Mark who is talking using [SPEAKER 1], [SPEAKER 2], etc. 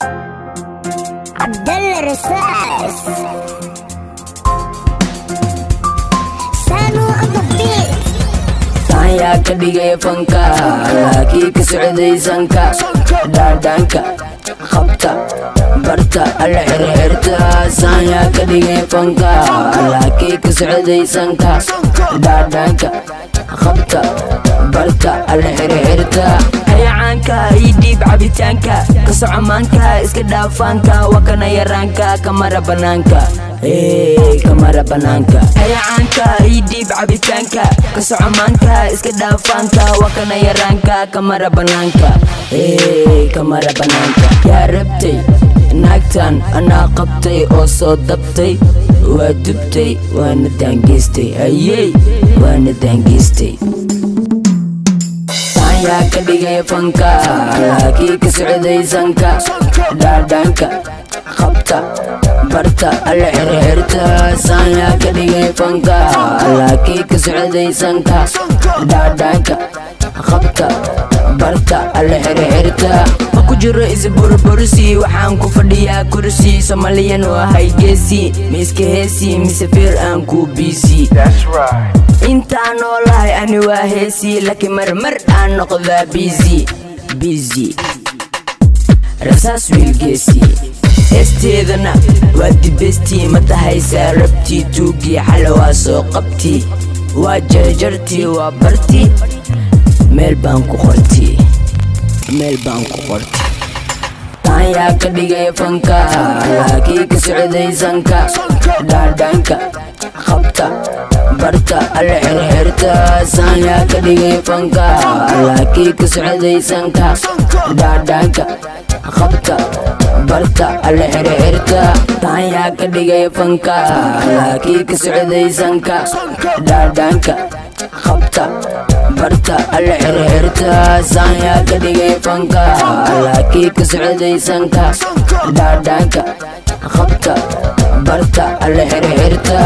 [SPEAKER 1] عبد الله رصاص سانو ابو بيت
[SPEAKER 2] يا كديجي فنكا لكي كسعدي سنكا دادانكا خبطة برتا الحريرتا سايا كديجي فنكا لكي كسعدي سنكا دادانكا خبطة برتا الحريرتا هيا عنكا يديب عبيتانكا كسو عمانكا اسك دافانكا وكنا يرانكا كمارا بنانكا كمارا بنانكا هيا عنكا يديب عبيتانكا كسو عمانكا اسك دافانكا وكنا يرانكا كمارا بنانكا كمارا بنانكا يا ربتي naagtan anaa qabtay oo soo dabtay waa dubtay waana daangeystay ayey waana daangeystay yaa ka dhigay fanka laakii ka socday sanka dhaadhaanka qabta barta alla xirxirta saan yaa ka dhigay fanka laakii ka socday sanka dhaadhaanka qabta barta alla xirxirta ku jiro isburbursi waxaan ku fadhiyaa kursi Somaliyan oo ahay geesi miiska heesi misafir aan ku bisi intaan noolahay ani waa heesi laakiin marmar aan noqdaa busy rasaas wiil geesi heesteedana waa dibestii ma tahaysaa rabtii tuugii xala waa soo qabtii waa jarjartii waa bartii meel baan ku qortii yaa ka dhigay fanka laakii ka socday sanka dhaadhaanka qabta barta alla xirxirta saan yaa ka dhigay fanka laakii ka socday sanka dhaadhaanka qabta barta alla xirxirta taan yaa ka dhigay fanka laakii ka socday sanka dhaadhaanka qabta barta alla xirxirta saan yaa ka dhigay fanka laakii ka socday sanka dhaadhaanka qabta barta alla xirxirta